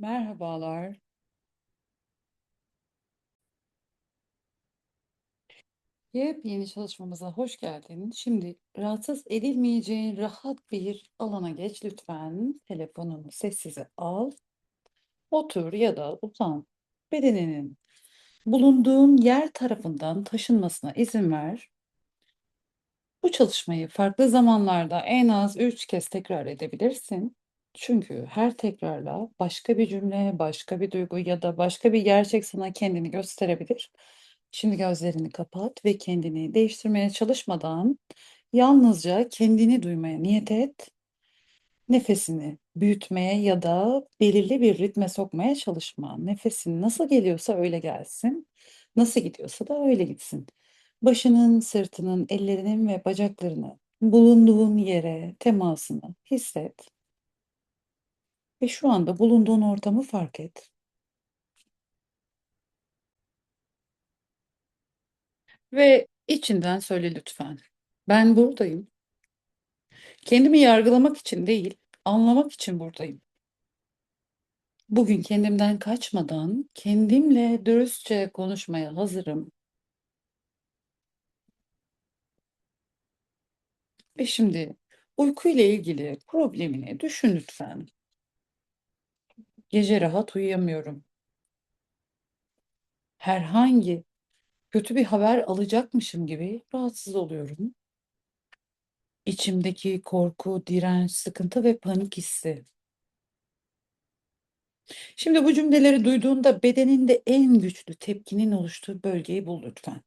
Merhabalar. Yepyeni çalışmamıza hoş geldin. Şimdi rahatsız edilmeyeceğin rahat bir alana geç lütfen. Telefonunu sessize al. Otur ya da uzan. Bedeninin bulunduğun yer tarafından taşınmasına izin ver. Bu çalışmayı farklı zamanlarda en az 3 kez tekrar edebilirsin. Çünkü her tekrarla başka bir cümle, başka bir duygu ya da başka bir gerçek sana kendini gösterebilir. Şimdi gözlerini kapat ve kendini değiştirmeye çalışmadan yalnızca kendini duymaya niyet et. Nefesini büyütmeye ya da belirli bir ritme sokmaya çalışma. Nefesin nasıl geliyorsa öyle gelsin. Nasıl gidiyorsa da öyle gitsin. Başının, sırtının, ellerinin ve bacaklarını bulunduğun yere temasını hisset ve şu anda bulunduğun ortamı fark et. Ve içinden söyle lütfen. Ben buradayım. Kendimi yargılamak için değil, anlamak için buradayım. Bugün kendimden kaçmadan kendimle dürüstçe konuşmaya hazırım. Ve şimdi uyku ile ilgili problemini düşün lütfen. Gece rahat uyuyamıyorum. Herhangi kötü bir haber alacakmışım gibi rahatsız oluyorum. İçimdeki korku, direnç, sıkıntı ve panik hissi. Şimdi bu cümleleri duyduğunda bedeninde en güçlü tepkinin oluştuğu bölgeyi bul lütfen.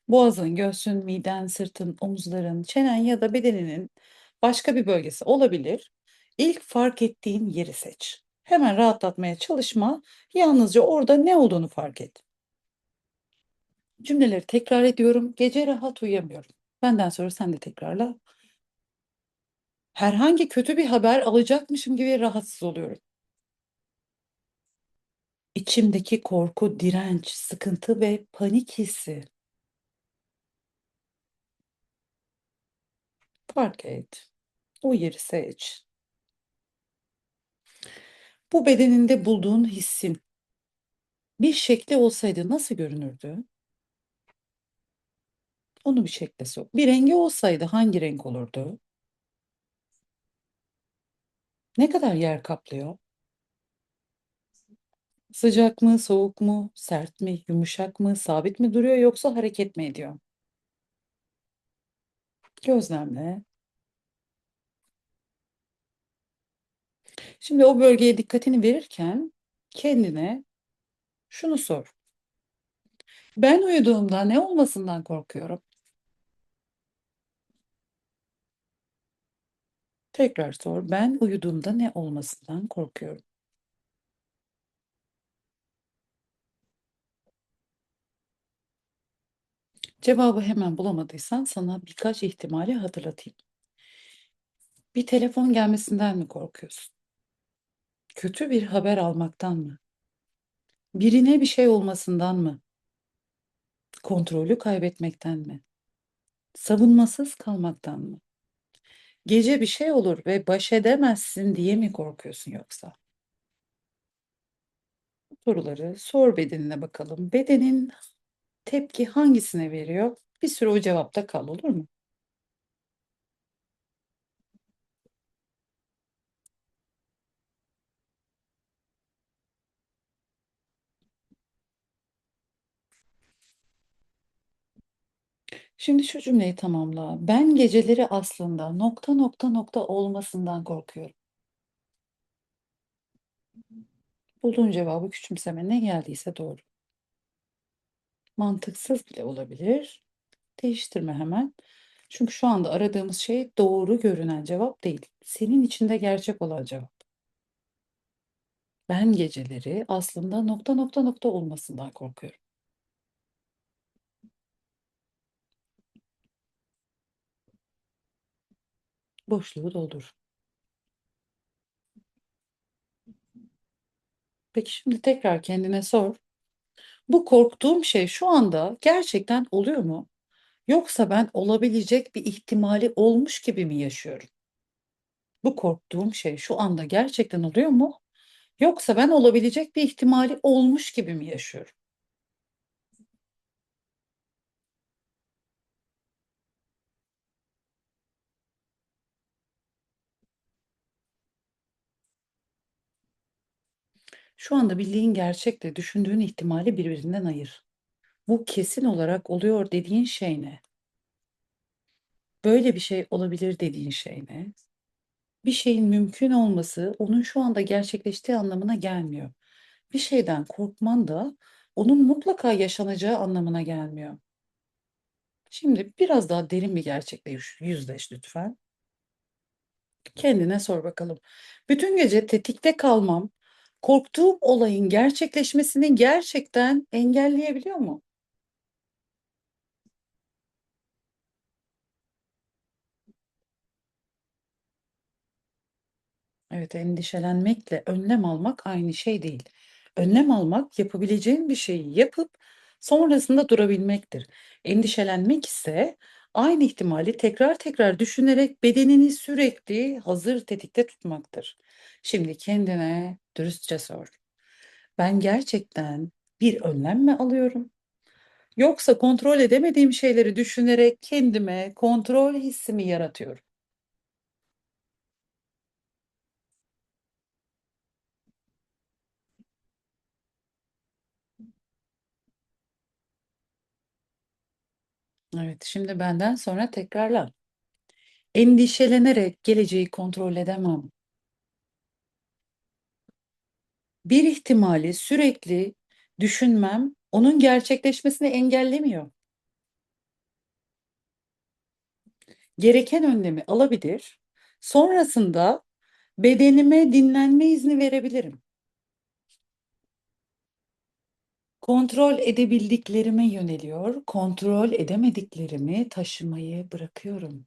Boğazın, göğsün, miden, sırtın, omuzların, çenen ya da bedeninin başka bir bölgesi olabilir. İlk fark ettiğin yeri seç. Hemen rahatlatmaya çalışma. Yalnızca orada ne olduğunu fark et. Cümleleri tekrar ediyorum. Gece rahat uyuyamıyorum. Benden sonra sen de tekrarla. Herhangi kötü bir haber alacakmışım gibi rahatsız oluyorum. İçimdeki korku, direnç, sıkıntı ve panik hissi. Fark et. O yeri seç. Bu bedeninde bulduğun hissin bir şekli olsaydı nasıl görünürdü? Onu bir şekle sok. Bir rengi olsaydı hangi renk olurdu? Ne kadar yer kaplıyor? Sıcak mı, soğuk mu, sert mi, yumuşak mı, sabit mi duruyor yoksa hareket mi ediyor? Gözlemle. Şimdi o bölgeye dikkatini verirken kendine şunu sor. Ben uyuduğumda ne olmasından korkuyorum? Tekrar sor. Ben uyuduğumda ne olmasından korkuyorum? Cevabı hemen bulamadıysan sana birkaç ihtimali hatırlatayım. Bir telefon gelmesinden mi korkuyorsun? Kötü bir haber almaktan mı? Birine bir şey olmasından mı? Kontrolü kaybetmekten mi? Savunmasız kalmaktan mı? Gece bir şey olur ve baş edemezsin diye mi korkuyorsun yoksa? Bu soruları sor bedenine bakalım. Bedenin tepki hangisine veriyor? Bir süre o cevapta kal, olur mu? Şimdi şu cümleyi tamamla. Ben geceleri aslında nokta nokta nokta olmasından korkuyorum. Bulduğun cevabı küçümseme, ne geldiyse doğru. Mantıksız bile olabilir. Değiştirme hemen. Çünkü şu anda aradığımız şey doğru görünen cevap değil. Senin içinde gerçek olan cevap. Ben geceleri aslında nokta nokta nokta olmasından korkuyorum. Boşluğu doldur. Peki şimdi tekrar kendine sor. Bu korktuğum şey şu anda gerçekten oluyor mu? Yoksa ben olabilecek bir ihtimali olmuş gibi mi yaşıyorum? Bu korktuğum şey şu anda gerçekten oluyor mu? Yoksa ben olabilecek bir ihtimali olmuş gibi mi yaşıyorum? Şu anda bildiğin gerçekle düşündüğün ihtimali birbirinden ayır. Bu kesin olarak oluyor dediğin şey ne? Böyle bir şey olabilir dediğin şey ne? Bir şeyin mümkün olması onun şu anda gerçekleştiği anlamına gelmiyor. Bir şeyden korkman da onun mutlaka yaşanacağı anlamına gelmiyor. Şimdi biraz daha derin bir gerçekle yüzleş lütfen. Kendine sor bakalım. Bütün gece tetikte kalmam, korktuğum olayın gerçekleşmesini gerçekten engelleyebiliyor mu? Evet, endişelenmekle önlem almak aynı şey değil. Önlem almak yapabileceğin bir şeyi yapıp sonrasında durabilmektir. Endişelenmek ise aynı ihtimali tekrar tekrar düşünerek bedenini sürekli hazır tetikte tutmaktır. Şimdi kendine dürüstçe sor. Ben gerçekten bir önlem mi alıyorum? Yoksa kontrol edemediğim şeyleri düşünerek kendime kontrol hissimi yaratıyorum. Evet, şimdi benden sonra tekrarla. Endişelenerek geleceği kontrol edemem. Bir ihtimali sürekli düşünmem, onun gerçekleşmesini engellemiyor. Gereken önlemi alabilir, sonrasında bedenime dinlenme izni verebilirim. Kontrol edebildiklerime yöneliyor, kontrol edemediklerimi taşımayı bırakıyorum.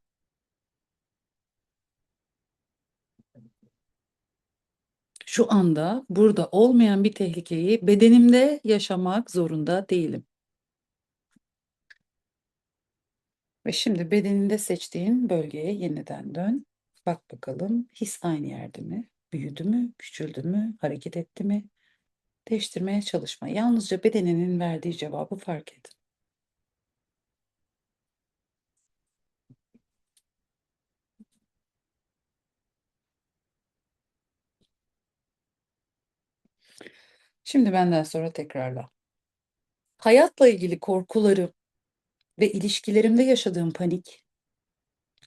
Şu anda burada olmayan bir tehlikeyi bedenimde yaşamak zorunda değilim. Ve şimdi bedeninde seçtiğin bölgeye yeniden dön. Bak bakalım his aynı yerde mi? Büyüdü mü? Küçüldü mü? Hareket etti mi? Değiştirmeye çalışma. Yalnızca bedeninin verdiği cevabı fark et. Şimdi benden sonra tekrarla. Hayatla ilgili korkularım ve ilişkilerimde yaşadığım panik,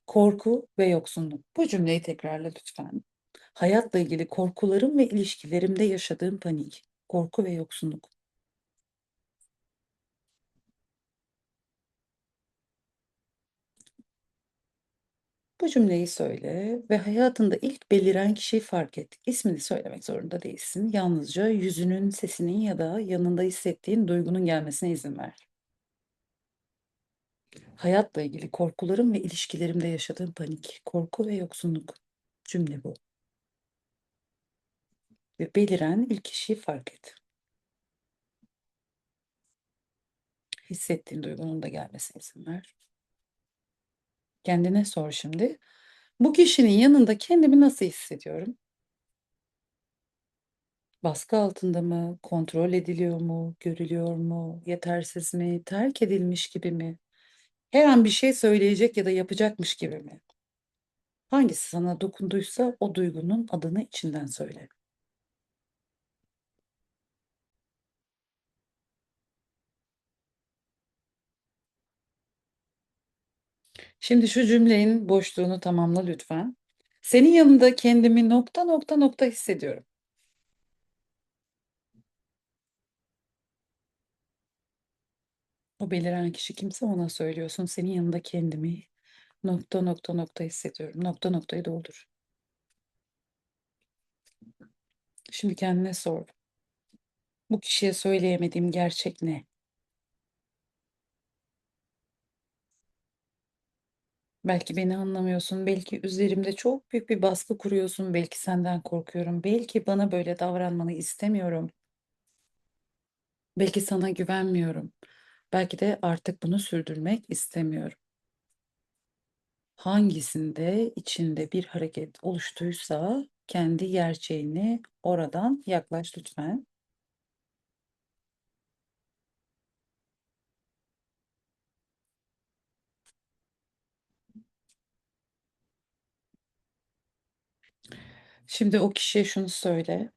korku ve yoksunluk. Bu cümleyi tekrarla lütfen. Hayatla ilgili korkularım ve ilişkilerimde yaşadığım panik, korku ve yoksunluk. Bu cümleyi söyle ve hayatında ilk beliren kişiyi fark et. İsmini söylemek zorunda değilsin. Yalnızca yüzünün, sesinin ya da yanında hissettiğin duygunun gelmesine izin ver. Hayatla ilgili korkularım ve ilişkilerimde yaşadığım panik, korku ve yoksunluk. Cümle bu. Ve beliren ilk kişiyi fark et. Hissettiğin duygunun da gelmesine izin ver. Kendine sor şimdi. Bu kişinin yanında kendimi nasıl hissediyorum? Baskı altında mı? Kontrol ediliyor mu? Görülüyor mu? Yetersiz mi? Terk edilmiş gibi mi? Her an bir şey söyleyecek ya da yapacakmış gibi mi? Hangisi sana dokunduysa o duygunun adını içinden söyle. Şimdi şu cümlenin boşluğunu tamamla lütfen. Senin yanında kendimi nokta nokta nokta hissediyorum. O beliren kişi kimse ona söylüyorsun. Senin yanında kendimi nokta nokta nokta hissediyorum. Nokta noktayı doldur. Şimdi kendine sor. Bu kişiye söyleyemediğim gerçek ne? Belki beni anlamıyorsun, belki üzerimde çok büyük bir baskı kuruyorsun, belki senden korkuyorum, belki bana böyle davranmanı istemiyorum, belki sana güvenmiyorum, belki de artık bunu sürdürmek istemiyorum. Hangisinde içinde bir hareket oluştuysa kendi gerçeğini oradan yaklaş lütfen. Şimdi o kişiye şunu söyle.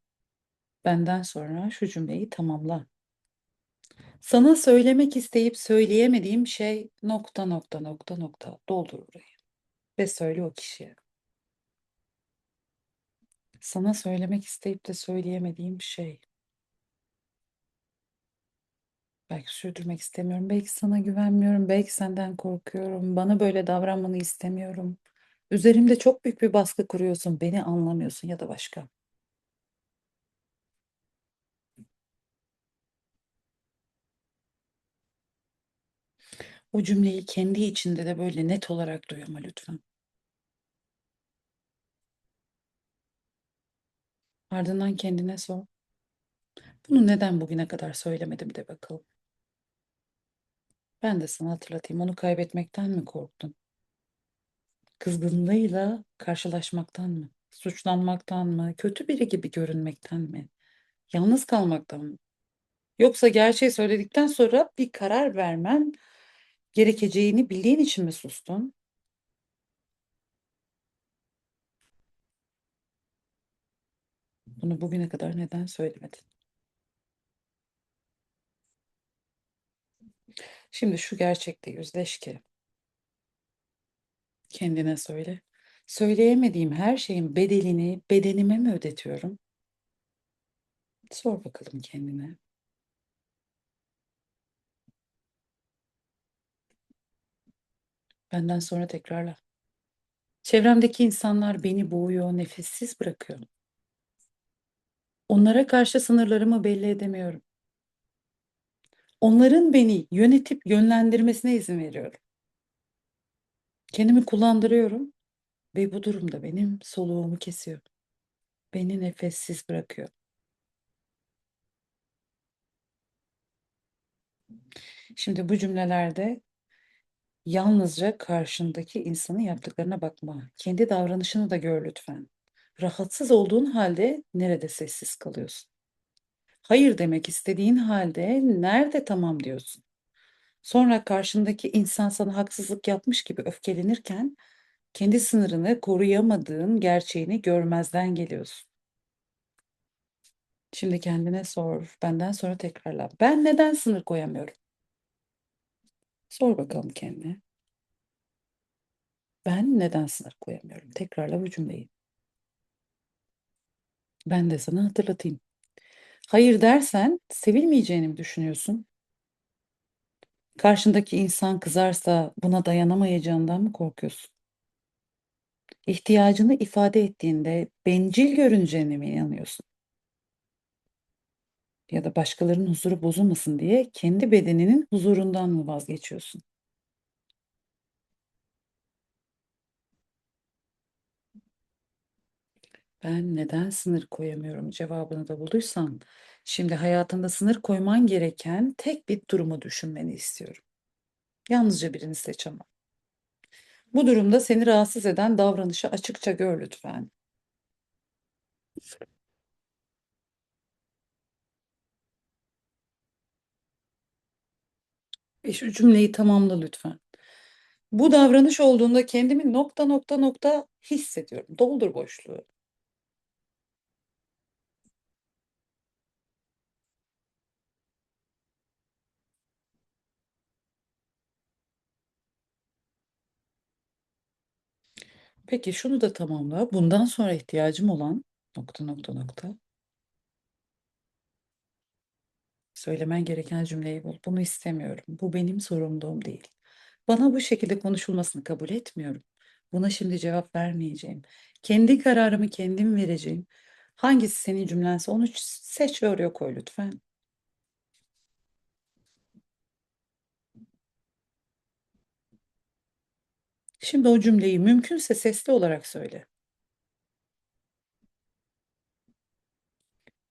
Benden sonra şu cümleyi tamamla. Sana söylemek isteyip söyleyemediğim şey nokta nokta nokta nokta. Doldur burayı ve söyle o kişiye. Sana söylemek isteyip de söyleyemediğim şey. Belki sürdürmek istemiyorum, belki sana güvenmiyorum, belki senden korkuyorum, bana böyle davranmanı istemiyorum. Üzerimde çok büyük bir baskı kuruyorsun, beni anlamıyorsun ya da başka. O cümleyi kendi içinde de böyle net olarak duy ama lütfen. Ardından kendine sor. Bunu neden bugüne kadar söylemedim de bakalım. Ben de sana hatırlatayım. Onu kaybetmekten mi korktun? Kızgınlığıyla karşılaşmaktan mı? Suçlanmaktan mı? Kötü biri gibi görünmekten mi? Yalnız kalmaktan mı? Yoksa gerçeği söyledikten sonra bir karar vermen gerekeceğini bildiğin için mi sustun? Bunu bugüne kadar neden söylemedin? Şimdi şu gerçekte yüzleş ki kendine söyle. Söyleyemediğim her şeyin bedelini bedenime mi ödetiyorum? Sor bakalım kendine. Benden sonra tekrarla. Çevremdeki insanlar beni boğuyor, nefessiz bırakıyor. Onlara karşı sınırlarımı belli edemiyorum. Onların beni yönetip yönlendirmesine izin veriyorum. Kendimi kullandırıyorum ve bu durumda benim soluğumu kesiyor. Beni nefessiz bırakıyor. Şimdi bu cümlelerde yalnızca karşındaki insanın yaptıklarına bakma. Kendi davranışını da gör lütfen. Rahatsız olduğun halde nerede sessiz kalıyorsun? Hayır demek istediğin halde nerede tamam diyorsun? Sonra karşındaki insan sana haksızlık yapmış gibi öfkelenirken kendi sınırını koruyamadığın gerçeğini görmezden geliyorsun. Şimdi kendine sor, benden sonra tekrarla. Ben neden sınır koyamıyorum? Sor bakalım kendine. Ben neden sınır koyamıyorum? Tekrarla bu cümleyi. Ben de sana hatırlatayım. Hayır dersen sevilmeyeceğini mi düşünüyorsun? Karşındaki insan kızarsa buna dayanamayacağından mı korkuyorsun? İhtiyacını ifade ettiğinde bencil görüneceğine mi inanıyorsun? Ya da başkalarının huzuru bozulmasın diye kendi bedeninin huzurundan mı vazgeçiyorsun? Ben neden sınır koyamıyorum cevabını da bulduysan, şimdi hayatında sınır koyman gereken tek bir durumu düşünmeni istiyorum. Yalnızca birini seç ama. Bu durumda seni rahatsız eden davranışı açıkça gör lütfen. Ve şu cümleyi tamamla lütfen. Bu davranış olduğunda kendimi nokta nokta nokta hissediyorum. Doldur boşluğu. Peki şunu da tamamla. Bundan sonra ihtiyacım olan nokta nokta nokta. Söylemen gereken cümleyi bul. Bunu istemiyorum. Bu benim sorumluluğum değil. Bana bu şekilde konuşulmasını kabul etmiyorum. Buna şimdi cevap vermeyeceğim. Kendi kararımı kendim vereceğim. Hangisi senin cümlense onu seç ve oraya koy lütfen. Şimdi o cümleyi mümkünse sesli olarak söyle.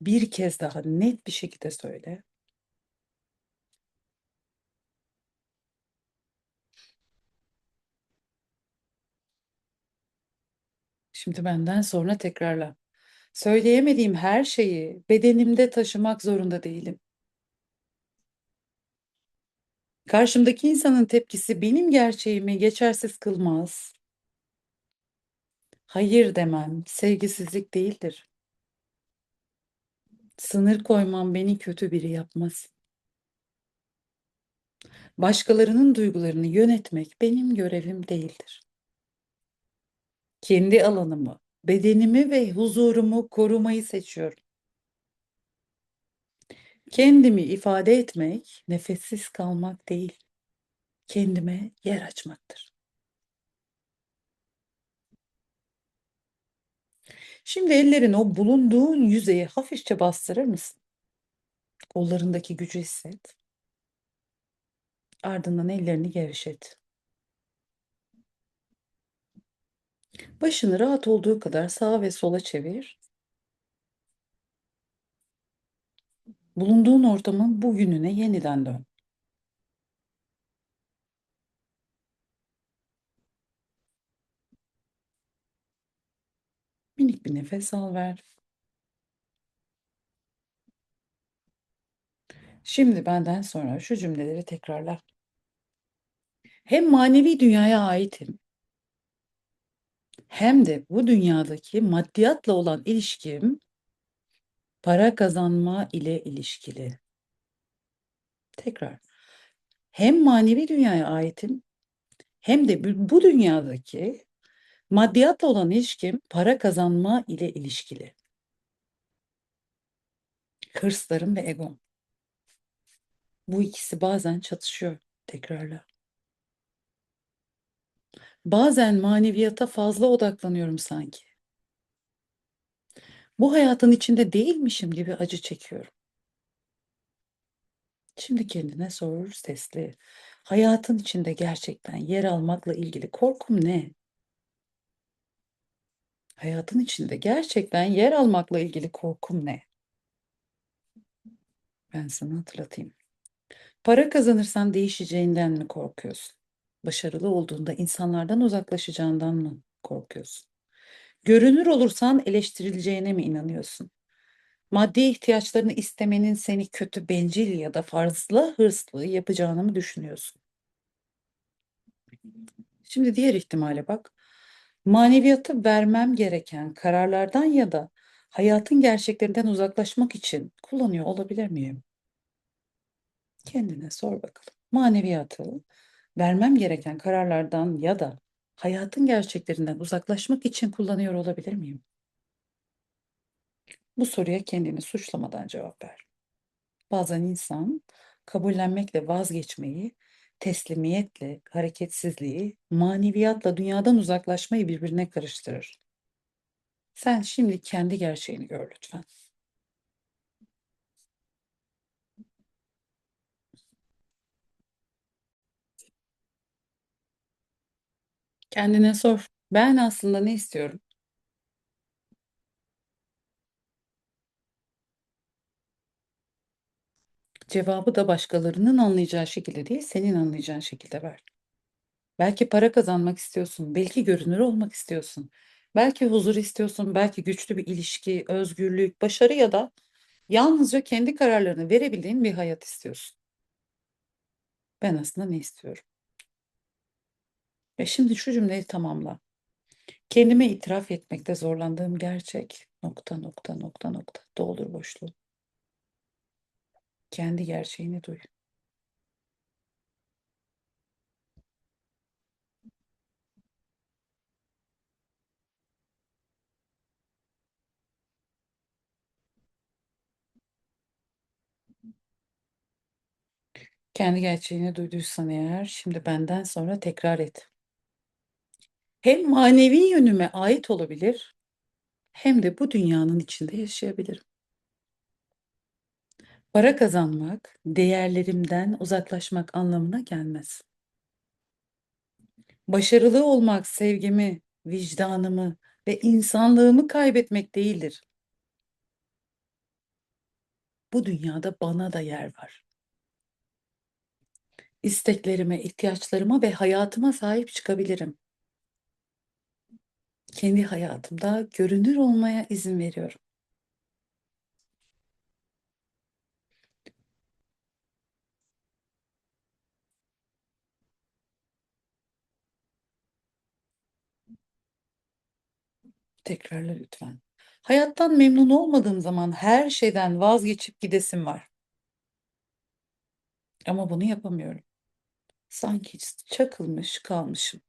Bir kez daha net bir şekilde söyle. Şimdi benden sonra tekrarla. Söyleyemediğim her şeyi bedenimde taşımak zorunda değilim. Karşımdaki insanın tepkisi benim gerçeğimi geçersiz kılmaz. Hayır demem sevgisizlik değildir. Sınır koymam beni kötü biri yapmaz. Başkalarının duygularını yönetmek benim görevim değildir. Kendi alanımı, bedenimi ve huzurumu korumayı seçiyorum. Kendimi ifade etmek nefessiz kalmak değil, kendime yer açmaktır. Şimdi ellerin o bulunduğun yüzeye hafifçe bastırır mısın? Kollarındaki gücü hisset. Ardından ellerini gevşet. Başını rahat olduğu kadar sağa ve sola çevir. Bulunduğun ortamın bugününe yeniden dön. Minik bir nefes al ver. Şimdi benden sonra şu cümleleri tekrarla. Hem manevi dünyaya aitim, hem de bu dünyadaki maddiyatla olan ilişkim para kazanma ile ilişkili. Tekrar. Hem manevi dünyaya aitim, hem de bu dünyadaki maddiyatla olan ilişkim para kazanma ile ilişkili. Hırslarım ve egom. Bu ikisi bazen çatışıyor. Tekrarla. Bazen maneviyata fazla odaklanıyorum sanki. Bu hayatın içinde değilmişim gibi acı çekiyorum. Şimdi kendine sor sesli. Hayatın içinde gerçekten yer almakla ilgili korkum ne? Hayatın içinde gerçekten yer almakla ilgili korkum ne? Ben sana hatırlatayım. Para kazanırsan değişeceğinden mi korkuyorsun? Başarılı olduğunda insanlardan uzaklaşacağından mı korkuyorsun? Görünür olursan eleştirileceğine mi inanıyorsun? Maddi ihtiyaçlarını istemenin seni kötü, bencil ya da fazla hırslı yapacağını mı düşünüyorsun? Şimdi diğer ihtimale bak. Maneviyatı vermem gereken kararlardan ya da hayatın gerçeklerinden uzaklaşmak için kullanıyor olabilir miyim? Kendine sor bakalım. Maneviyatı vermem gereken kararlardan ya da hayatın gerçeklerinden uzaklaşmak için kullanıyor olabilir miyim? Bu soruya kendini suçlamadan cevap ver. Bazen insan kabullenmekle vazgeçmeyi, teslimiyetle hareketsizliği, maneviyatla dünyadan uzaklaşmayı birbirine karıştırır. Sen şimdi kendi gerçeğini gör lütfen. Kendine sor. Ben aslında ne istiyorum? Cevabı da başkalarının anlayacağı şekilde değil, senin anlayacağın şekilde ver. Belki para kazanmak istiyorsun, belki görünür olmak istiyorsun. Belki huzur istiyorsun, belki güçlü bir ilişki, özgürlük, başarı ya da yalnızca kendi kararlarını verebildiğin bir hayat istiyorsun. Ben aslında ne istiyorum? Ve şimdi şu cümleyi tamamla. Kendime itiraf etmekte zorlandığım gerçek nokta nokta nokta nokta doldur boşluğu. Kendi gerçeğini duy. Kendi gerçeğini duyduysan eğer şimdi benden sonra tekrar et. Hem manevi yönüme ait olabilir hem de bu dünyanın içinde yaşayabilirim. Para kazanmak, değerlerimden uzaklaşmak anlamına gelmez. Başarılı olmak sevgimi, vicdanımı ve insanlığımı kaybetmek değildir. Bu dünyada bana da yer var. İsteklerime, ihtiyaçlarıma ve hayatıma sahip çıkabilirim. Kendi hayatımda görünür olmaya izin veriyorum. Tekrarla lütfen. Hayattan memnun olmadığım zaman her şeyden vazgeçip gidesim var. Ama bunu yapamıyorum. Sanki çakılmış kalmışım.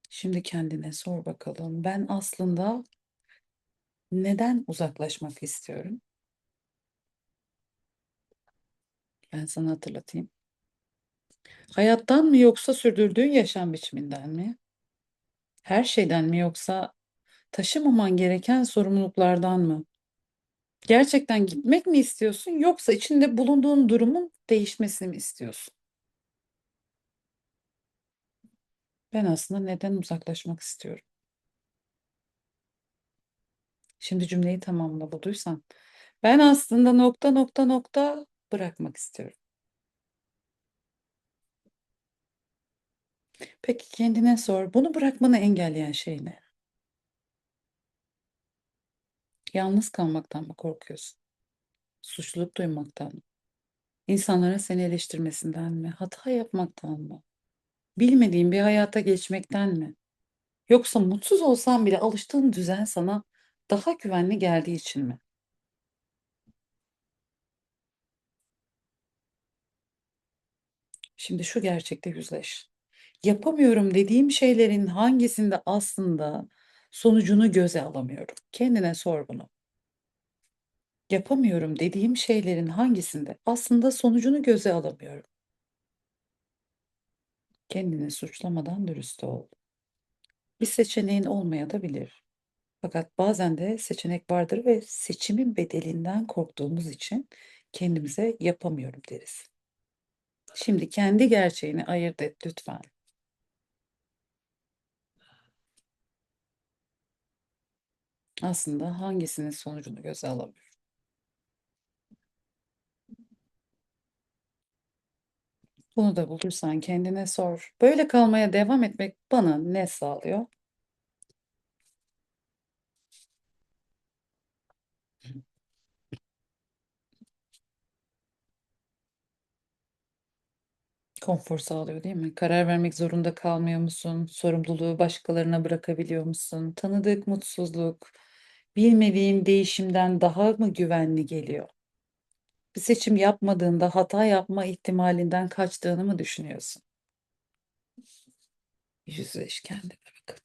Şimdi kendine sor bakalım. Ben aslında neden uzaklaşmak istiyorum? Ben sana hatırlatayım. Hayattan mı yoksa sürdürdüğün yaşam biçiminden mi? Her şeyden mi yoksa taşımaman gereken sorumluluklardan mı? Gerçekten gitmek mi istiyorsun yoksa içinde bulunduğun durumun değişmesini mi istiyorsun? Ben aslında neden uzaklaşmak istiyorum? Şimdi cümleyi tamamla bulduysan. Ben aslında nokta nokta nokta bırakmak istiyorum. Peki kendine sor. Bunu bırakmanı engelleyen şey ne? Yalnız kalmaktan mı korkuyorsun? Suçluluk duymaktan mı? İnsanlara seni eleştirmesinden mi? Hata yapmaktan mı? Bilmediğin bir hayata geçmekten mi? Yoksa mutsuz olsan bile alıştığın düzen sana daha güvenli geldiği için mi? Şimdi şu gerçekte yüzleş. Yapamıyorum dediğim şeylerin hangisinde aslında sonucunu göze alamıyorum? Kendine sor bunu. Yapamıyorum dediğim şeylerin hangisinde aslında sonucunu göze alamıyorum? Kendini suçlamadan dürüst ol. Bir seçeneğin olmayabilir. Fakat bazen de seçenek vardır ve seçimin bedelinden korktuğumuz için kendimize yapamıyorum deriz. Şimdi kendi gerçeğini ayırt et lütfen. Aslında hangisinin sonucunu göze alamıyorum? Bunu da bulursan kendine sor. Böyle kalmaya devam etmek bana ne sağlıyor? Konfor sağlıyor değil mi? Karar vermek zorunda kalmıyor musun? Sorumluluğu başkalarına bırakabiliyor musun? Tanıdık mutsuzluk, bilmediğin değişimden daha mı güvenli geliyor? Bir seçim yapmadığında hata yapma ihtimalinden kaçtığını mı düşünüyorsun? Yüzleş kendine bak.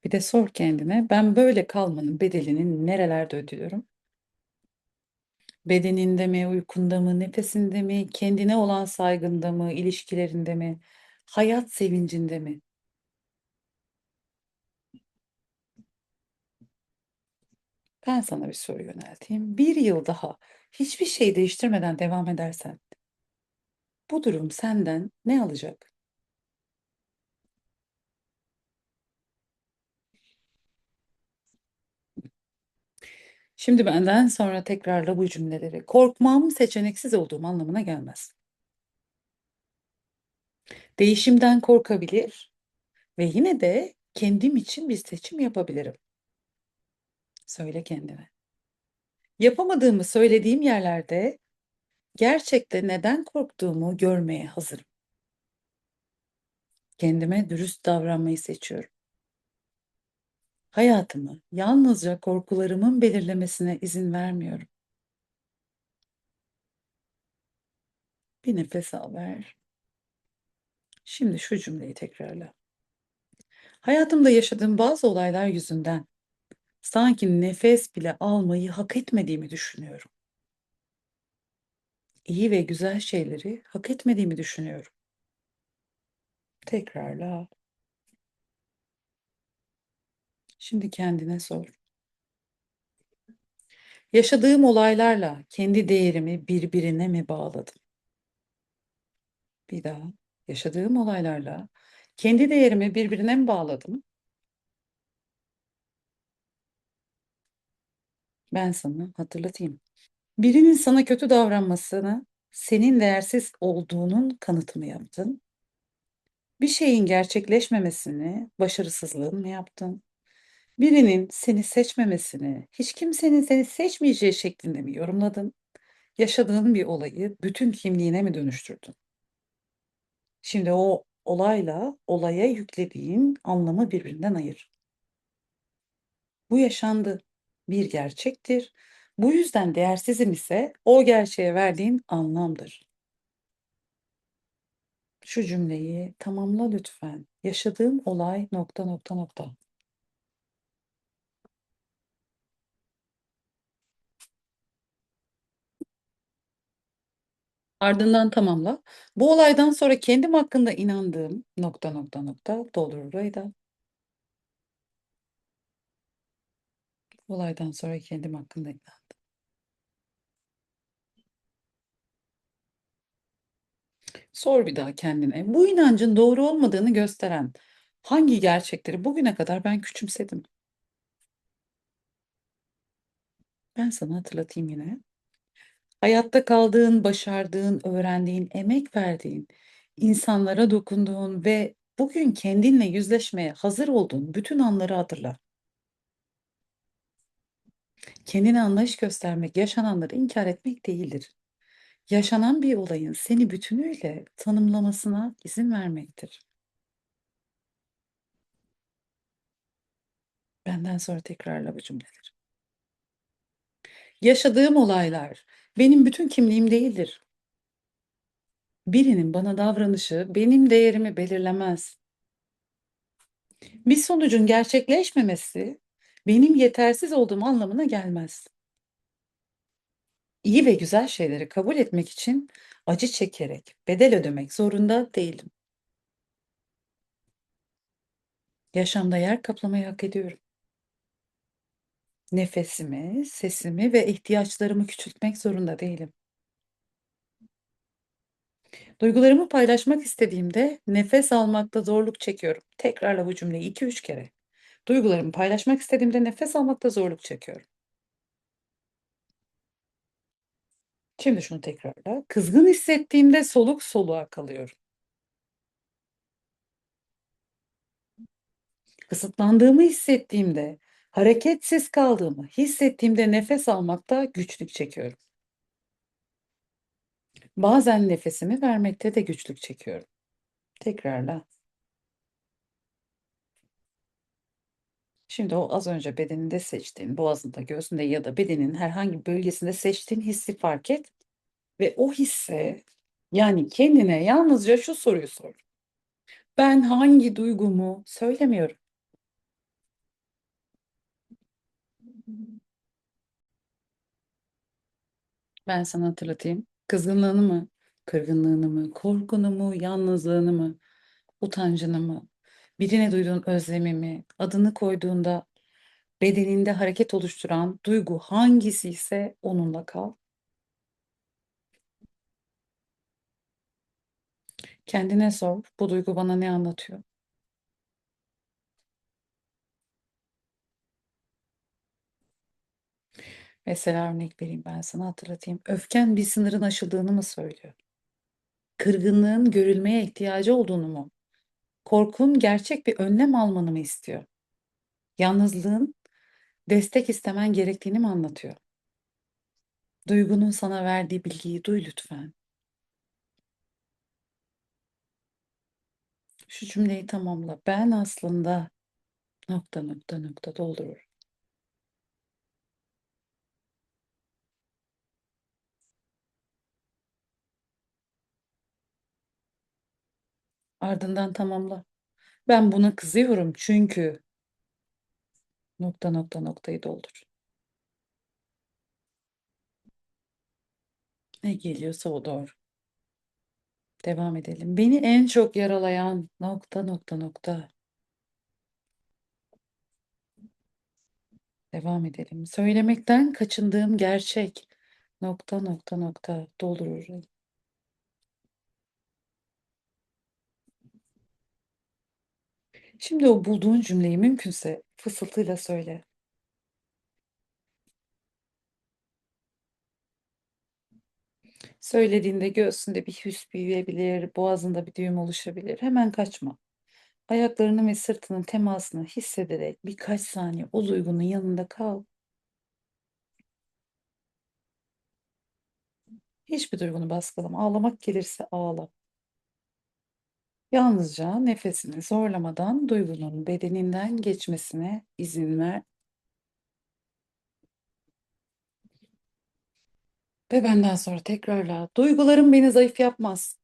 Bir de sor kendine, ben böyle kalmanın bedelini nerelerde ödüyorum? Bedeninde mi, uykunda mı, nefesinde mi, kendine olan saygında mı, ilişkilerinde mi, hayat sevincinde mi? Ben sana bir soru yönelteyim. Bir yıl daha hiçbir şey değiştirmeden devam edersen, bu durum senden ne alacak? Şimdi benden sonra tekrarla bu cümleleri. Korkmam seçeneksiz olduğum anlamına gelmez. Değişimden korkabilir ve yine de kendim için bir seçim yapabilirim. Söyle kendine. Yapamadığımı söylediğim yerlerde gerçekte neden korktuğumu görmeye hazırım. Kendime dürüst davranmayı seçiyorum. Hayatımı yalnızca korkularımın belirlemesine izin vermiyorum. Bir nefes al ver. Şimdi şu cümleyi tekrarla. Hayatımda yaşadığım bazı olaylar yüzünden sanki nefes bile almayı hak etmediğimi düşünüyorum. İyi ve güzel şeyleri hak etmediğimi düşünüyorum. Tekrarla. Şimdi kendine sor. Yaşadığım olaylarla kendi değerimi birbirine mi bağladım? Bir daha. Yaşadığım olaylarla kendi değerimi birbirine mi bağladım? Ben sana hatırlatayım. Birinin sana kötü davranmasını senin değersiz olduğunun kanıtı mı yaptın? Bir şeyin gerçekleşmemesini başarısızlığın mı yaptın? Birinin seni seçmemesini, hiç kimsenin seni seçmeyeceği şeklinde mi yorumladın? Yaşadığın bir olayı bütün kimliğine mi dönüştürdün? Şimdi o olayla olaya yüklediğin anlamı birbirinden ayır. Bu yaşandı. Bir gerçektir. Bu yüzden değersizim ise o gerçeğe verdiğin anlamdır. Şu cümleyi tamamla lütfen. Yaşadığım olay nokta nokta nokta. Ardından tamamla. Bu olaydan sonra kendim hakkında inandığım nokta nokta nokta doldur orayı da. Bu olaydan sonra kendim hakkında inandım. Sor bir daha kendine. Bu inancın doğru olmadığını gösteren hangi gerçekleri bugüne kadar ben küçümsedim? Ben sana hatırlatayım yine. Hayatta kaldığın, başardığın, öğrendiğin, emek verdiğin, insanlara dokunduğun ve bugün kendinle yüzleşmeye hazır olduğun bütün anları hatırla. Kendine anlayış göstermek, yaşananları inkar etmek değildir. Yaşanan bir olayın seni bütünüyle tanımlamasına izin vermektir. Benden sonra tekrarla bu cümleleri. Yaşadığım olaylar benim bütün kimliğim değildir. Birinin bana davranışı benim değerimi belirlemez. Bir sonucun gerçekleşmemesi benim yetersiz olduğum anlamına gelmez. İyi ve güzel şeyleri kabul etmek için acı çekerek bedel ödemek zorunda değilim. Yaşamda yer kaplamayı hak ediyorum. Nefesimi, sesimi ve ihtiyaçlarımı küçültmek zorunda değilim. Duygularımı paylaşmak istediğimde nefes almakta zorluk çekiyorum. Tekrarla bu cümleyi 2-3 kere. Duygularımı paylaşmak istediğimde nefes almakta zorluk çekiyorum. Şimdi şunu tekrarla. Kızgın hissettiğimde soluk soluğa kalıyorum. Kısıtlandığımı hissettiğimde, hareketsiz kaldığımı hissettiğimde nefes almakta güçlük çekiyorum. Bazen nefesimi vermekte de güçlük çekiyorum. Tekrarla. Şimdi o az önce bedeninde seçtiğin, boğazında, göğsünde ya da bedenin herhangi bir bölgesinde seçtiğin hissi fark et ve o hisse, yani kendine yalnızca şu soruyu sor. Ben hangi duygumu söylemiyorum? Ben sana hatırlatayım. Kızgınlığını mı, kırgınlığını mı, korkunu mu, yalnızlığını mı, utancını mı, birine duyduğun özlemi mi, adını koyduğunda bedeninde hareket oluşturan duygu hangisi ise onunla kal. Kendine sor, bu duygu bana ne anlatıyor? Mesela örnek vereyim ben sana hatırlatayım. Öfken bir sınırın aşıldığını mı söylüyor? Kırgınlığın görülmeye ihtiyacı olduğunu mu? Korkun gerçek bir önlem almanı mı istiyor? Yalnızlığın destek istemen gerektiğini mi anlatıyor? Duygunun sana verdiği bilgiyi duy lütfen. Şu cümleyi tamamla. Ben aslında nokta nokta nokta doldurur. Ardından tamamla. Ben buna kızıyorum çünkü nokta nokta noktayı doldur. Ne geliyorsa o doğru. Devam edelim. Beni en çok yaralayan nokta nokta nokta. Devam edelim. Söylemekten kaçındığım gerçek nokta nokta nokta doldurur. Şimdi o bulduğun cümleyi mümkünse fısıltıyla söyle. Söylediğinde göğsünde bir hüs büyüyebilir, boğazında bir düğüm oluşabilir. Hemen kaçma. Ayaklarının ve sırtının temasını hissederek birkaç saniye o duygunun yanında kal. Hiçbir duygunu baskılama. Ağlamak gelirse ağla. Yalnızca nefesini zorlamadan duygunun bedeninden geçmesine izin ver ve benden sonra tekrarla. Duygularım beni zayıf yapmaz.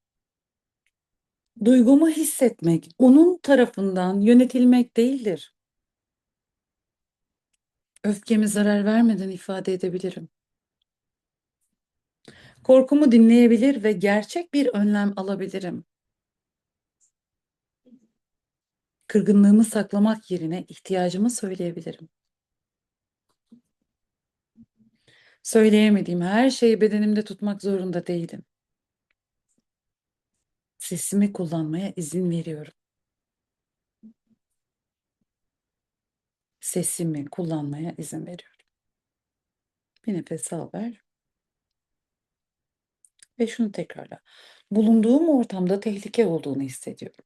Duygumu hissetmek, onun tarafından yönetilmek değildir. Öfkemi zarar vermeden ifade edebilirim. Korkumu dinleyebilir ve gerçek bir önlem alabilirim. Kırgınlığımı saklamak yerine ihtiyacımı söyleyebilirim. Söyleyemediğim her şeyi bedenimde tutmak zorunda değilim. Sesimi kullanmaya izin veriyorum. Sesimi kullanmaya izin veriyorum. Bir nefes al ver ve şunu tekrarla. Bulunduğum ortamda tehlike olduğunu hissediyorum.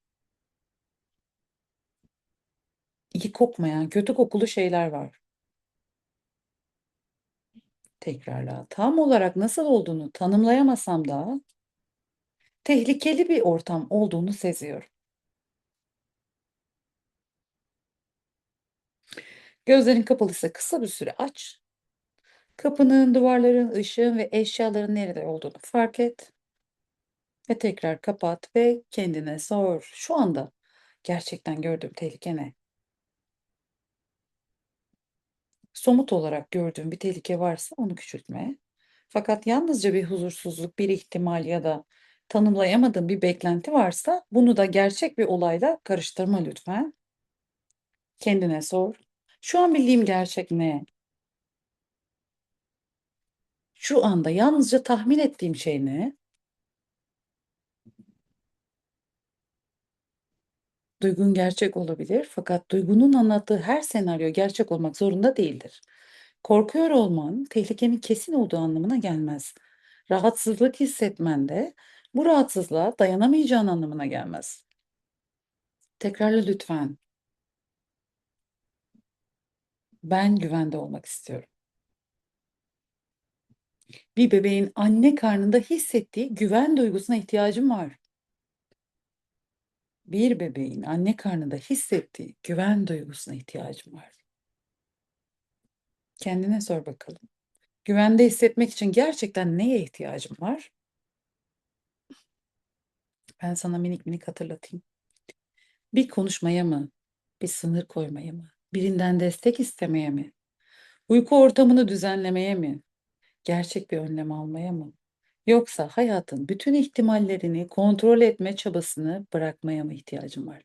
İyi kokmayan, kötü kokulu şeyler var. Tekrarla. Tam olarak nasıl olduğunu tanımlayamasam da tehlikeli bir ortam olduğunu seziyorum. Gözlerin kapalıysa kısa bir süre aç. Kapının, duvarların, ışığın ve eşyaların nerede olduğunu fark et ve tekrar kapat ve kendine sor. Şu anda gerçekten gördüğüm tehlike ne? Somut olarak gördüğün bir tehlike varsa onu küçültme. Fakat yalnızca bir huzursuzluk, bir ihtimal ya da tanımlayamadığın bir beklenti varsa bunu da gerçek bir olayla karıştırma lütfen. Kendine sor. Şu an bildiğim gerçek ne? Şu anda yalnızca tahmin ettiğim şey ne? Duygun gerçek olabilir fakat duygunun anlattığı her senaryo gerçek olmak zorunda değildir. Korkuyor olman tehlikenin kesin olduğu anlamına gelmez. Rahatsızlık hissetmen de bu rahatsızlığa dayanamayacağın anlamına gelmez. Tekrarla lütfen. Ben güvende olmak istiyorum. Bir bebeğin anne karnında hissettiği güven duygusuna ihtiyacım var. Bir bebeğin anne karnında hissettiği güven duygusuna ihtiyacım var. Kendine sor bakalım. Güvende hissetmek için gerçekten neye ihtiyacım var? Ben sana minik minik hatırlatayım. Bir konuşmaya mı? Bir sınır koymaya mı? Birinden destek istemeye mi? Uyku ortamını düzenlemeye mi? Gerçek bir önlem almaya mı? Yoksa hayatın bütün ihtimallerini kontrol etme çabasını bırakmaya mı ihtiyacım var?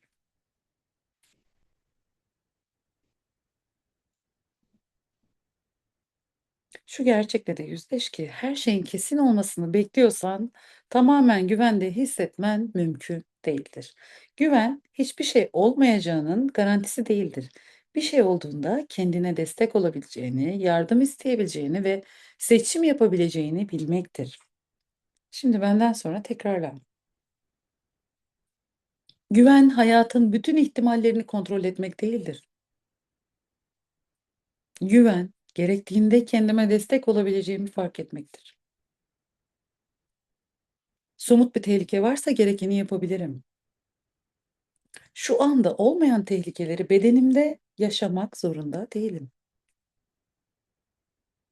Şu gerçekle de yüzleş ki her şeyin kesin olmasını bekliyorsan tamamen güvende hissetmen mümkün değildir. Güven hiçbir şey olmayacağının garantisi değildir. Bir şey olduğunda kendine destek olabileceğini, yardım isteyebileceğini ve seçim yapabileceğini bilmektir. Şimdi benden sonra tekrarla. Güven hayatın bütün ihtimallerini kontrol etmek değildir. Güven gerektiğinde kendime destek olabileceğimi fark etmektir. Somut bir tehlike varsa gerekeni yapabilirim. Şu anda olmayan tehlikeleri bedenimde yaşamak zorunda değilim.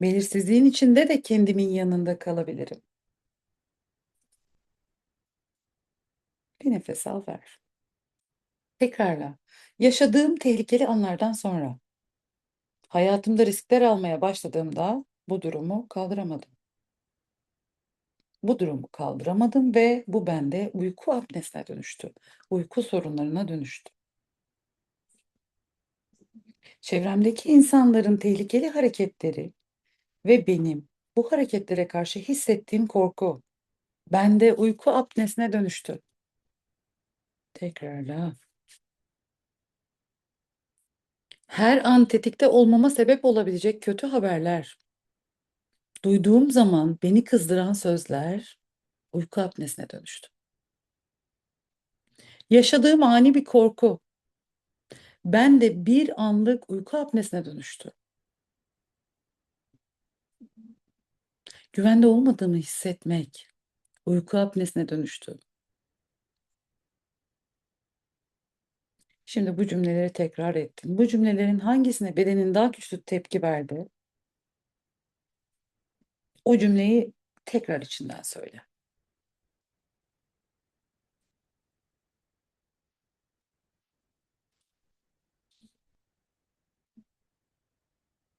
Belirsizliğin içinde de kendimin yanında kalabilirim. Bir nefes al ver. Tekrarla. Yaşadığım tehlikeli anlardan sonra hayatımda riskler almaya başladığımda bu durumu kaldıramadım. Bu durumu kaldıramadım ve bu bende uyku apnesine dönüştü. Uyku sorunlarına dönüştü. Çevremdeki insanların tehlikeli hareketleri ve benim bu hareketlere karşı hissettiğim korku bende uyku apnesine dönüştü. Tekrarla. Her an tetikte olmama sebep olabilecek kötü haberler, duyduğum zaman beni kızdıran sözler uyku apnesine dönüştü. Yaşadığım ani bir korku ben de bir anlık uyku apnesine dönüştü. Güvende olmadığımı hissetmek uyku apnesine dönüştü. Şimdi bu cümleleri tekrar ettim. Bu cümlelerin hangisine bedenin daha güçlü tepki verdi? O cümleyi tekrar içinden söyle.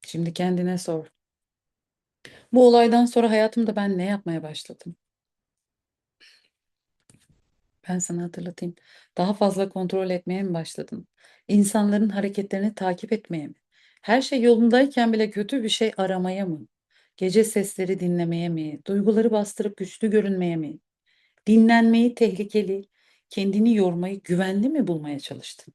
Şimdi kendine sor. Bu olaydan sonra hayatımda ben ne yapmaya başladım? Ben sana hatırlatayım. Daha fazla kontrol etmeye mi başladın? İnsanların hareketlerini takip etmeye mi? Her şey yolundayken bile kötü bir şey aramaya mı? Gece sesleri dinlemeye mi? Duyguları bastırıp güçlü görünmeye mi? Dinlenmeyi tehlikeli, kendini yormayı güvenli mi bulmaya çalıştın?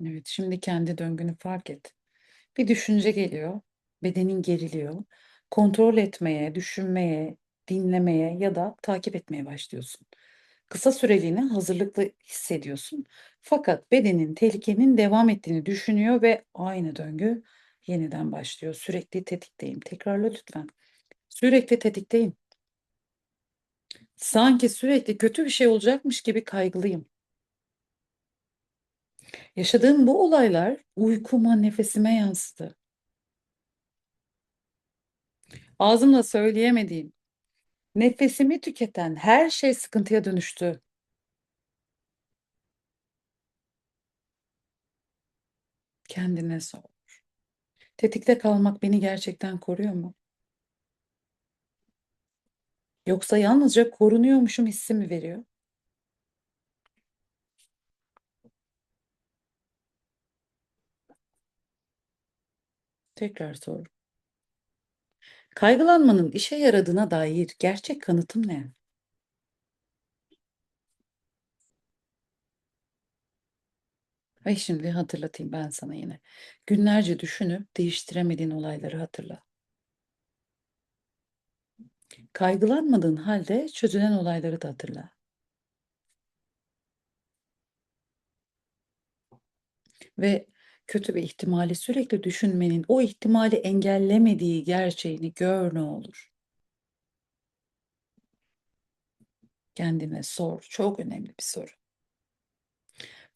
Evet, şimdi kendi döngünü fark et. Bir düşünce geliyor, bedenin geriliyor. Kontrol etmeye, düşünmeye, dinlemeye ya da takip etmeye başlıyorsun. Kısa süreliğine hazırlıklı hissediyorsun. Fakat bedenin tehlikenin devam ettiğini düşünüyor ve aynı döngü yeniden başlıyor. Sürekli tetikteyim. Tekrarla lütfen. Sürekli tetikteyim. Sanki sürekli kötü bir şey olacakmış gibi kaygılıyım. Yaşadığım bu olaylar uykuma, nefesime yansıdı. Ağzımla söyleyemediğim, nefesimi tüketen her şey sıkıntıya dönüştü. Kendine sor. Tetikte kalmak beni gerçekten koruyor mu? Yoksa yalnızca korunuyormuşum hissi mi veriyor? Tekrar sor. Kaygılanmanın işe yaradığına dair gerçek kanıtım ne? Ay şimdi hatırlatayım ben sana yine. Günlerce düşünüp değiştiremediğin olayları hatırla. Kaygılanmadığın halde çözülen olayları da hatırla. Ve kötü bir ihtimali sürekli düşünmenin o ihtimali engellemediği gerçeğini gör ne olur. Kendine sor. Çok önemli bir soru.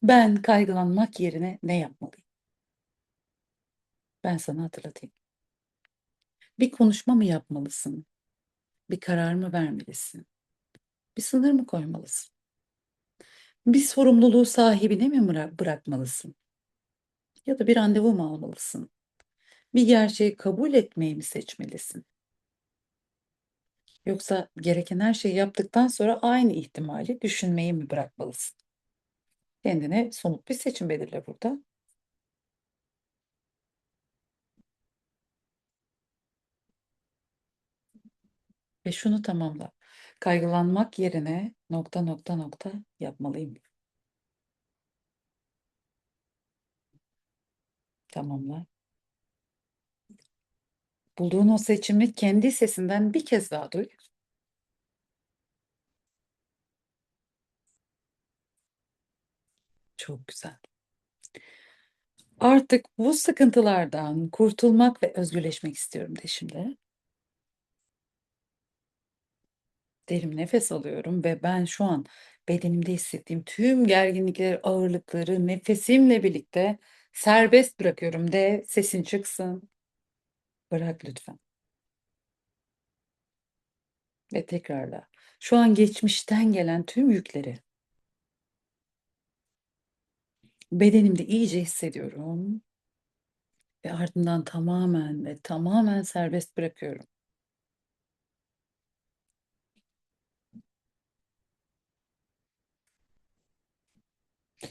Ben kaygılanmak yerine ne yapmalıyım? Ben sana hatırlatayım. Bir konuşma mı yapmalısın? Bir karar mı vermelisin? Bir sınır mı koymalısın? Bir sorumluluğu sahibine mi bırakmalısın? Ya da bir randevu mu almalısın? Bir gerçeği kabul etmeyi mi seçmelisin? Yoksa gereken her şeyi yaptıktan sonra aynı ihtimali düşünmeyi mi bırakmalısın? Kendine somut bir seçim belirle burada ve şunu tamamla. Kaygılanmak yerine nokta nokta nokta yapmalıyım. Tamamla. Bulduğun o seçimi kendi sesinden bir kez daha duy. Çok güzel. Artık bu sıkıntılardan kurtulmak ve özgürleşmek istiyorum de şimdi. Derin nefes alıyorum ve ben şu an bedenimde hissettiğim tüm gerginlikleri, ağırlıkları nefesimle birlikte serbest bırakıyorum de sesin çıksın. Bırak lütfen ve tekrarla. Şu an geçmişten gelen tüm yükleri bedenimde iyice hissediyorum ve ardından tamamen ve tamamen serbest bırakıyorum.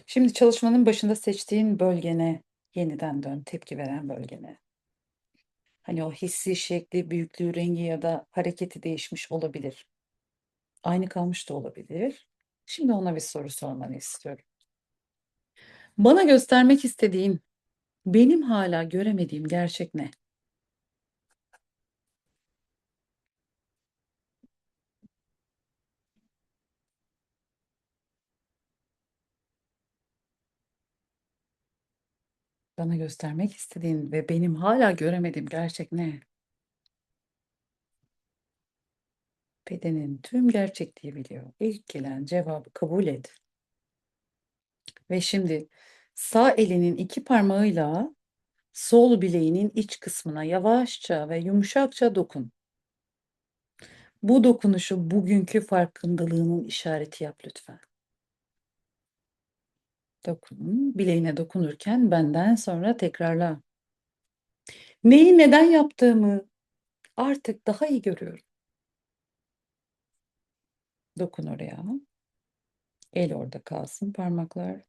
Şimdi çalışmanın başında seçtiğin bölgene yeniden dön, tepki veren bölgene. Hani o hissi, şekli, büyüklüğü, rengi ya da hareketi değişmiş olabilir. Aynı kalmış da olabilir. Şimdi ona bir soru sormanı istiyorum. Bana göstermek istediğin, benim hala göremediğim gerçek ne? Bana göstermek istediğin ve benim hala göremediğim gerçek ne? Bedenin tüm gerçekliği biliyor. İlk gelen cevabı kabul et. Ve şimdi sağ elinin iki parmağıyla sol bileğinin iç kısmına yavaşça ve yumuşakça dokun. Bu dokunuşu bugünkü farkındalığının işareti yap lütfen. Dokun. Bileğine dokunurken benden sonra tekrarla. Neyi neden yaptığımı artık daha iyi görüyorum. Dokun oraya. El orada kalsın, parmaklar.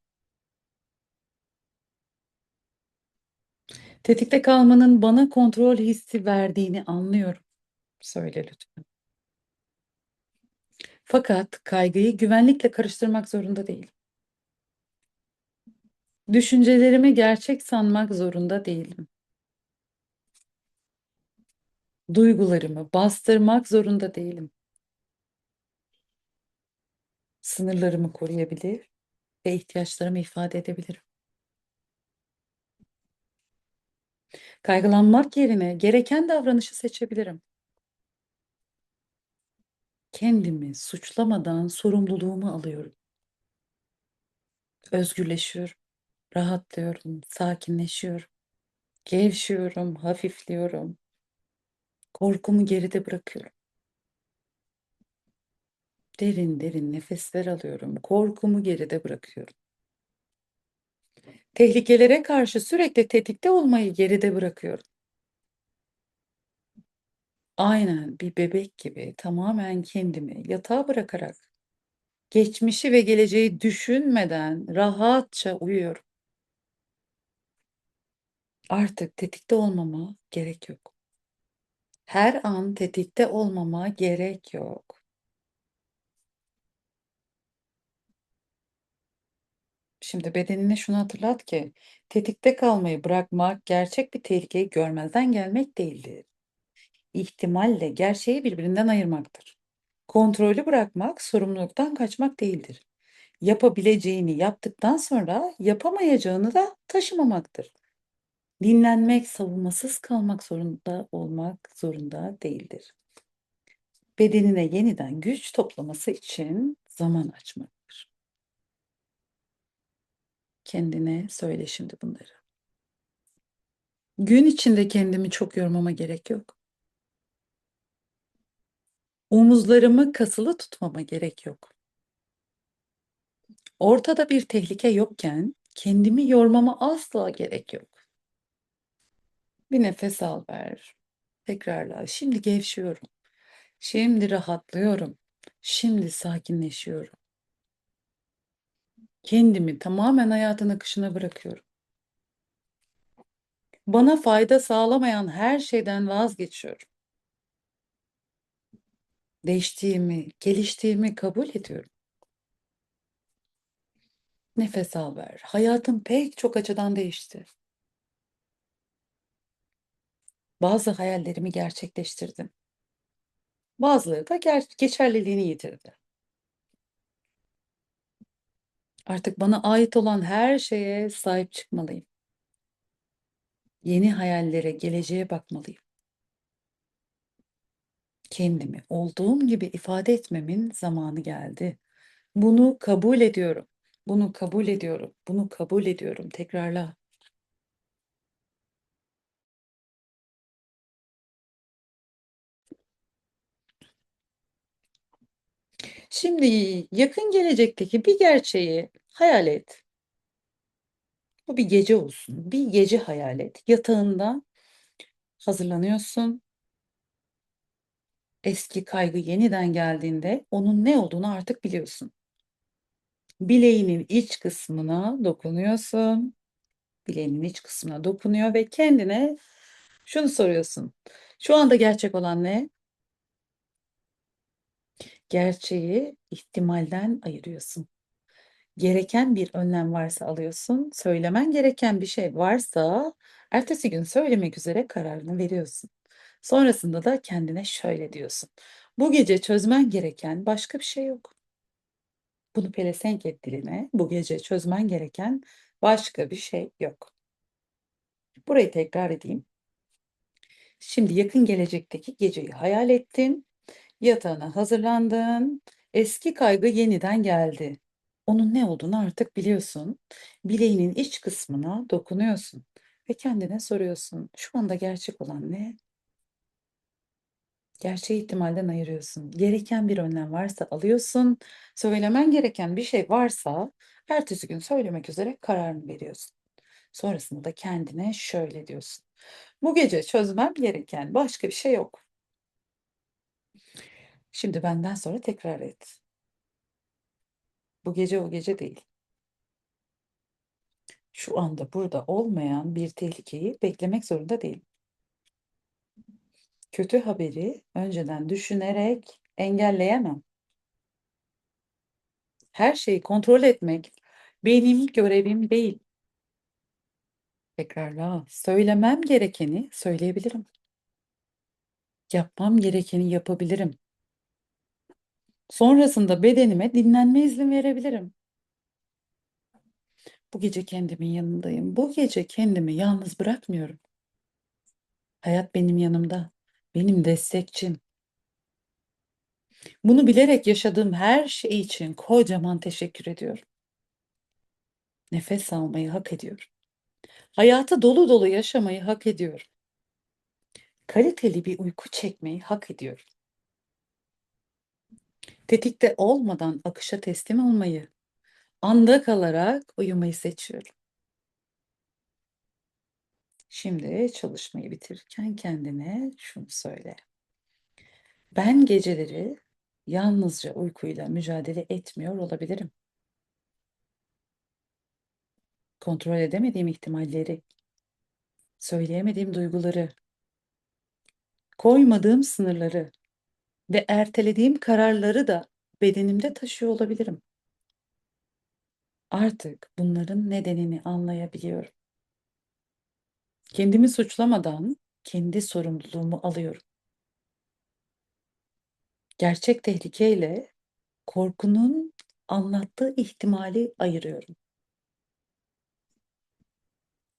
Tetikte kalmanın bana kontrol hissi verdiğini anlıyorum. Söyle lütfen. Fakat kaygıyı güvenlikle karıştırmak zorunda değilim. Düşüncelerimi gerçek sanmak zorunda değilim. Duygularımı bastırmak zorunda değilim. Sınırlarımı koruyabilir ve ihtiyaçlarımı ifade edebilirim. Kaygılanmak yerine gereken davranışı seçebilirim. Kendimi suçlamadan sorumluluğumu alıyorum. Özgürleşiyorum, rahatlıyorum, sakinleşiyorum, gevşiyorum, hafifliyorum. Korkumu geride bırakıyorum. Derin derin nefesler alıyorum. Korkumu geride bırakıyorum. Tehlikelere karşı sürekli tetikte olmayı geride bırakıyorum. Aynen bir bebek gibi tamamen kendimi yatağa bırakarak geçmişi ve geleceği düşünmeden rahatça uyuyorum. Artık tetikte olmama gerek yok. Her an tetikte olmama gerek yok. Şimdi bedenine şunu hatırlat ki tetikte kalmayı bırakmak gerçek bir tehlikeyi görmezden gelmek değildir. İhtimalle gerçeği birbirinden ayırmaktır. Kontrolü bırakmak sorumluluktan kaçmak değildir. Yapabileceğini yaptıktan sonra yapamayacağını da taşımamaktır. Dinlenmek, savunmasız kalmak zorunda olmak zorunda değildir. Bedenine yeniden güç toplaması için zaman açmaktır. Kendine söyle şimdi bunları. Gün içinde kendimi çok yormama gerek yok. Omuzlarımı kasılı tutmama gerek yok. Ortada bir tehlike yokken kendimi yormama asla gerek yok. Bir nefes al ver. Tekrarla. Şimdi gevşiyorum. Şimdi rahatlıyorum. Şimdi sakinleşiyorum. Kendimi tamamen hayatın akışına bırakıyorum. Bana fayda sağlamayan her şeyden vazgeçiyorum. Değiştiğimi, geliştiğimi kabul ediyorum. Nefes al ver. Hayatım pek çok açıdan değişti. Bazı hayallerimi gerçekleştirdim. Bazıları da geçerliliğini yitirdi. Artık bana ait olan her şeye sahip çıkmalıyım. Yeni hayallere, geleceğe bakmalıyım. Kendimi olduğum gibi ifade etmemin zamanı geldi. Bunu kabul ediyorum. Bunu kabul ediyorum. Bunu kabul ediyorum. Tekrarla. Şimdi yakın gelecekteki bir gerçeği hayal et. Bu bir gece olsun. Bir gece hayal et. Yatağında hazırlanıyorsun. Eski kaygı yeniden geldiğinde onun ne olduğunu artık biliyorsun. Bileğinin iç kısmına dokunuyorsun. Bileğinin iç kısmına dokunuyor ve kendine şunu soruyorsun. Şu anda gerçek olan ne? Gerçeği ihtimalden ayırıyorsun. Gereken bir önlem varsa alıyorsun. Söylemen gereken bir şey varsa ertesi gün söylemek üzere kararını veriyorsun. Sonrasında da kendine şöyle diyorsun. Bu gece çözmen gereken başka bir şey yok. Bunu pelesenk et diline. Bu gece çözmen gereken başka bir şey yok. Burayı tekrar edeyim. Şimdi yakın gelecekteki geceyi hayal ettin, yatağına hazırlandın, eski kaygı yeniden geldi. Onun ne olduğunu artık biliyorsun. Bileğinin iç kısmına dokunuyorsun ve kendine soruyorsun. Şu anda gerçek olan ne? Gerçeği ihtimalden ayırıyorsun. Gereken bir önlem varsa alıyorsun. Söylemen gereken bir şey varsa ertesi gün söylemek üzere kararını veriyorsun. Sonrasında da kendine şöyle diyorsun. Bu gece çözmem gereken başka bir şey yok. Şimdi benden sonra tekrar et. Bu gece o gece değil. Şu anda burada olmayan bir tehlikeyi beklemek zorunda değil. Kötü haberi önceden düşünerek engelleyemem. Her şeyi kontrol etmek benim görevim değil. Tekrarla. Söylemem gerekeni söyleyebilirim. Yapmam gerekeni yapabilirim. Sonrasında bedenime dinlenme izni verebilirim. Bu gece kendimin yanındayım. Bu gece kendimi yalnız bırakmıyorum. Hayat benim yanımda. Benim destekçim. Bunu bilerek yaşadığım her şey için kocaman teşekkür ediyorum. Nefes almayı hak ediyorum. Hayatı dolu dolu yaşamayı hak ediyorum. Kaliteli bir uyku çekmeyi hak ediyorum. Tetikte olmadan akışa teslim olmayı, anda kalarak uyumayı seçiyorum. Şimdi çalışmayı bitirirken kendine şunu söyle. Ben geceleri yalnızca uykuyla mücadele etmiyor olabilirim. Kontrol edemediğim ihtimalleri, söyleyemediğim duyguları, koymadığım sınırları ve ertelediğim kararları da bedenimde taşıyor olabilirim. Artık bunların nedenini anlayabiliyorum. Kendimi suçlamadan kendi sorumluluğumu alıyorum. Gerçek tehlikeyle korkunun anlattığı ihtimali ayırıyorum.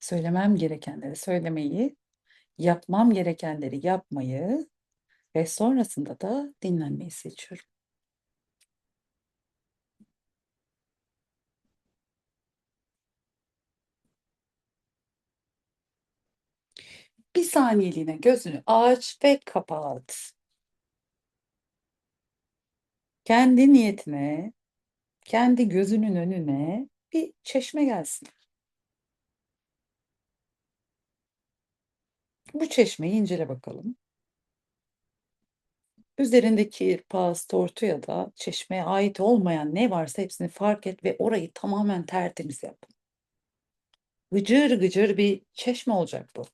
Söylemem gerekenleri söylemeyi, yapmam gerekenleri yapmayı ve sonrasında da dinlenmeyi seçiyorum. Bir saniyeliğine gözünü aç ve kapat. Kendi niyetine, kendi gözünün önüne bir çeşme gelsin. Bu çeşmeyi incele bakalım. Üzerindeki pas, tortu ya da çeşmeye ait olmayan ne varsa hepsini fark et ve orayı tamamen tertemiz yap. Gıcır gıcır bir çeşme olacak bu.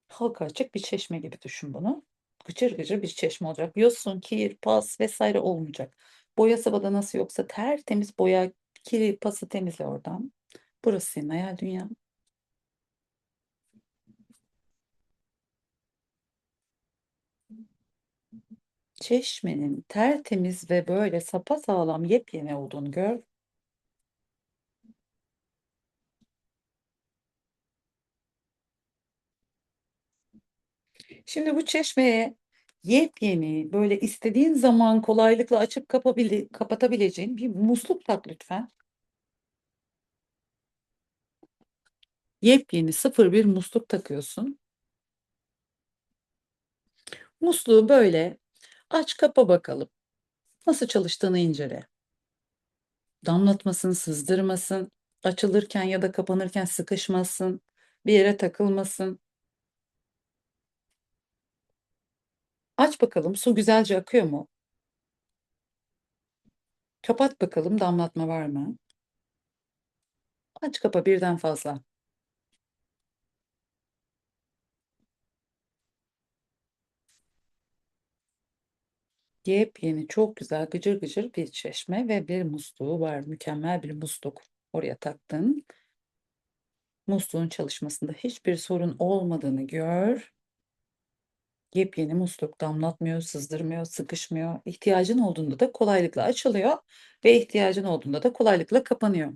Halka açık bir çeşme gibi düşün bunu. Gıcır gıcır bir çeşme olacak. Yosun, kir, pas vesaire olmayacak. Boya sabada nasıl yoksa tertemiz boya, kiri, pası temizle oradan. Burası senin hayal dünyan. Çeşmenin tertemiz ve böyle sapasağlam yepyeni olduğunu gör. Şimdi bu çeşmeye yepyeni böyle istediğin zaman kolaylıkla açıp kapatabileceğin bir musluk tak lütfen. Yepyeni sıfır bir musluk takıyorsun. Musluğu böyle aç kapa bakalım. Nasıl çalıştığını incele. Damlatmasın, sızdırmasın, açılırken ya da kapanırken sıkışmasın, bir yere takılmasın. Aç bakalım su güzelce akıyor mu? Kapat bakalım damlatma var mı? Aç kapa birden fazla. Yepyeni, çok güzel, gıcır gıcır bir çeşme ve bir musluğu var. Mükemmel bir musluk. Oraya taktın. Musluğun çalışmasında hiçbir sorun olmadığını gör. Yepyeni musluk damlatmıyor, sızdırmıyor, sıkışmıyor. İhtiyacın olduğunda da kolaylıkla açılıyor ve ihtiyacın olduğunda da kolaylıkla kapanıyor.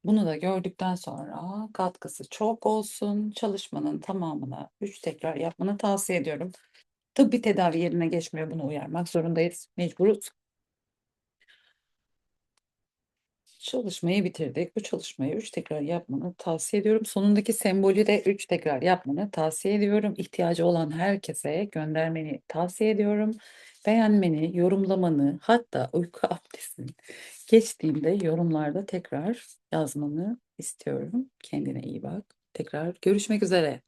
Bunu da gördükten sonra katkısı çok olsun. Çalışmanın tamamına 3 tekrar yapmanı tavsiye ediyorum. Tıbbi tedavi yerine geçmiyor. Bunu uyarmak zorundayız. Mecburuz. Çalışmayı bitirdik. Bu çalışmayı 3 tekrar yapmanı tavsiye ediyorum. Sonundaki sembolü de 3 tekrar yapmanı tavsiye ediyorum. İhtiyacı olan herkese göndermeni tavsiye ediyorum. Beğenmeni, yorumlamanı, hatta uyku apnesini geçtiğinde yorumlarda tekrar yazmanı istiyorum. Kendine iyi bak. Tekrar görüşmek üzere.